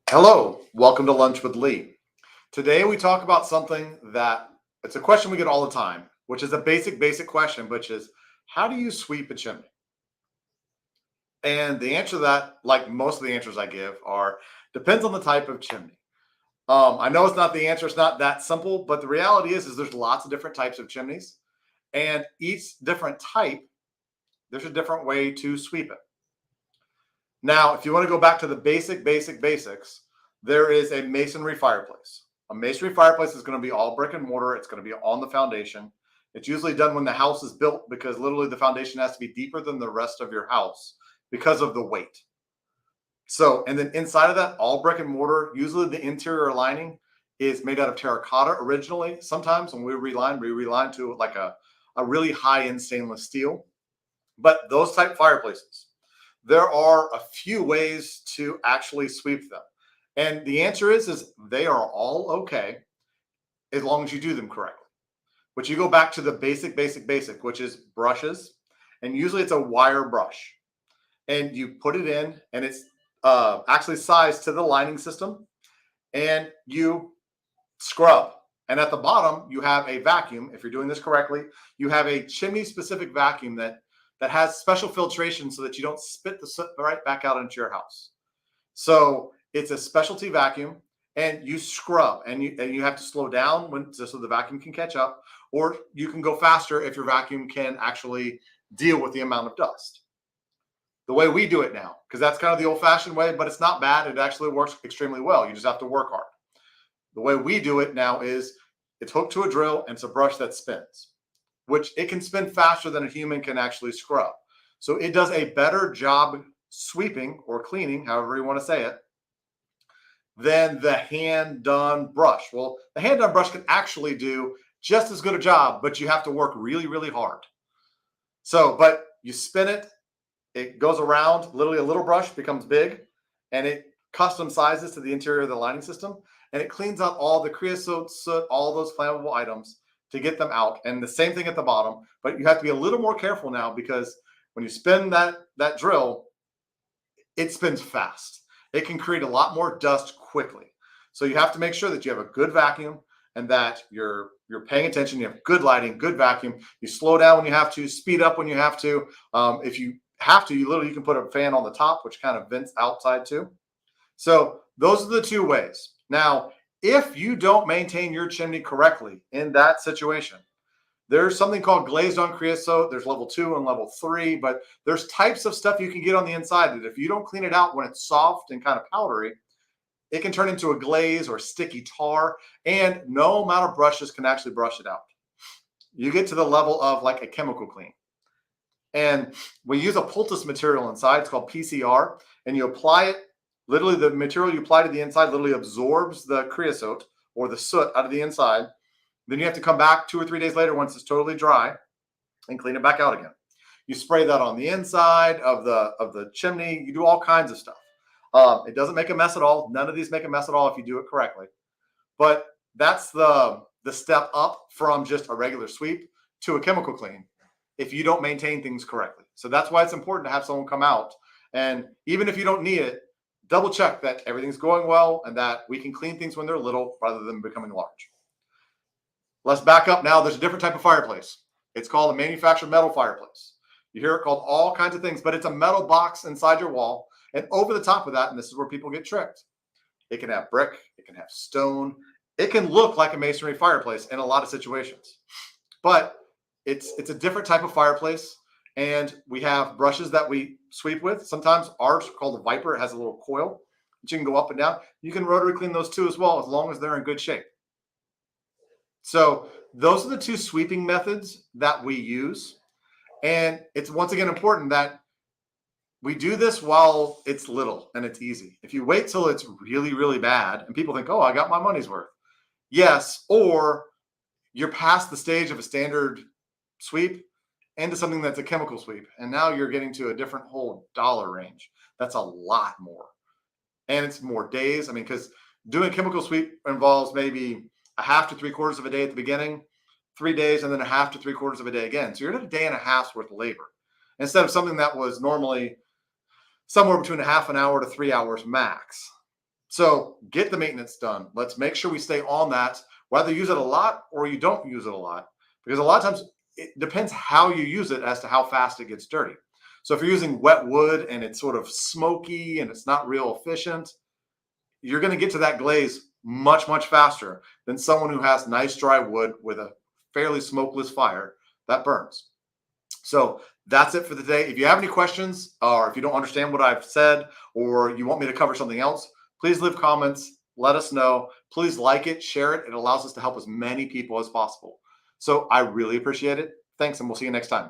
Hello, welcome to Lunch with Lee. Today we talk about something that it's a question we get all the time, which is a basic question, which is how do you sweep a chimney? And the answer to that, like most of the answers I give, are depends on the type of chimney. I know it's not the answer, it's not that simple, but the reality is there's lots of different types of chimneys, and each different type, there's a different way to sweep it. Now, if you want to go back to the basics, there is a masonry fireplace. A masonry fireplace is going to be all brick and mortar. It's going to be on the foundation. It's usually done when the house is built because literally the foundation has to be deeper than the rest of your house because of the weight. So, and then inside of that, all brick and mortar, usually the interior lining is made out of terracotta originally. Sometimes when we reline to like a really high end stainless steel. But those type fireplaces, there are a few ways to actually sweep them. And the answer is they are all okay as long as you do them correctly. But you go back to the basic, which is brushes. And usually it's a wire brush. And you put it in, and it's actually sized to the lining system. And you scrub. And at the bottom, you have a vacuum. If you're doing this correctly, you have a chimney specific vacuum that has special filtration so that you don't spit the soot right back out into your house. So it's a specialty vacuum, and you scrub, and you have to slow down so the vacuum can catch up, or you can go faster if your vacuum can actually deal with the amount of dust. The way we do it now, because that's kind of the old-fashioned way, but it's not bad. It actually works extremely well. You just have to work hard. The way we do it now is it's hooked to a drill, and it's a brush that spins, which it can spin faster than a human can actually scrub. So it does a better job sweeping or cleaning, however you want to say it, than the hand-done brush. Well, the hand-done brush can actually do just as good a job, but you have to work really hard. So, but you spin it, it goes around, literally a little brush becomes big, and it custom sizes to the interior of the lining system, and it cleans out all the creosote, soot, all those flammable items to get them out. And the same thing at the bottom, but you have to be a little more careful now because when you spin that drill, it spins fast. It can create a lot more dust quickly. So you have to make sure that you have a good vacuum and that you're paying attention. You have good lighting, good vacuum. You slow down when you have to, speed up when you have to. If you have to, you can put a fan on the top, which kind of vents outside too. So those are the two ways. Now, if you don't maintain your chimney correctly in that situation, there's something called glazed on creosote. There's level 2 and level 3, but there's types of stuff you can get on the inside that if you don't clean it out when it's soft and kind of powdery, it can turn into a glaze or sticky tar, and no amount of brushes can actually brush it out. You get to the level of like a chemical clean. And we use a poultice material inside. It's called PCR, and you apply it. Literally, the material you apply to the inside literally absorbs the creosote or the soot out of the inside. Then you have to come back 2 or 3 days later once it's totally dry and clean it back out again. You spray that on the inside of the chimney. You do all kinds of stuff. It doesn't make a mess at all. None of these make a mess at all if you do it correctly. But that's the step up from just a regular sweep to a chemical clean if you don't maintain things correctly. So that's why it's important to have someone come out. And even if you don't need it, double check that everything's going well and that we can clean things when they're little rather than becoming large. Let's back up now. There's a different type of fireplace. It's called a manufactured metal fireplace. You hear it called all kinds of things, but it's a metal box inside your wall. And over the top of that, and this is where people get tricked, it can have brick, it can have stone, it can look like a masonry fireplace in a lot of situations. But it's a different type of fireplace. And we have brushes that we sweep with. Sometimes ours called a Viper. It has a little coil that you can go up and down. You can rotary clean those too as well, as long as they're in good shape. So those are the two sweeping methods that we use. And it's once again important that we do this while it's little and it's easy. If you wait till it's really bad and people think, oh, I got my money's worth. Yes, or you're past the stage of a standard sweep into something that's a chemical sweep. And now you're getting to a different whole dollar range. That's a lot more. And it's more days. I mean, because doing a chemical sweep involves maybe a half to 3/4 of a day at the beginning, 3 days, and then a half to 3/4 of a day again. So you're at a day and a half's worth of labor instead of something that was normally somewhere between a half an hour to 3 hours max. So get the maintenance done. Let's make sure we stay on that, whether you use it a lot or you don't use it a lot, because a lot of times it depends how you use it as to how fast it gets dirty. So if you're using wet wood and it's sort of smoky and it's not real efficient, you're going to get to that glaze much, much faster than someone who has nice dry wood with a fairly smokeless fire that burns. So that's it for the day. If you have any questions, or if you don't understand what I've said, or you want me to cover something else, please leave comments. Let us know. Please like it, share it. It allows us to help as many people as possible. So I really appreciate it. Thanks, and we'll see you next time.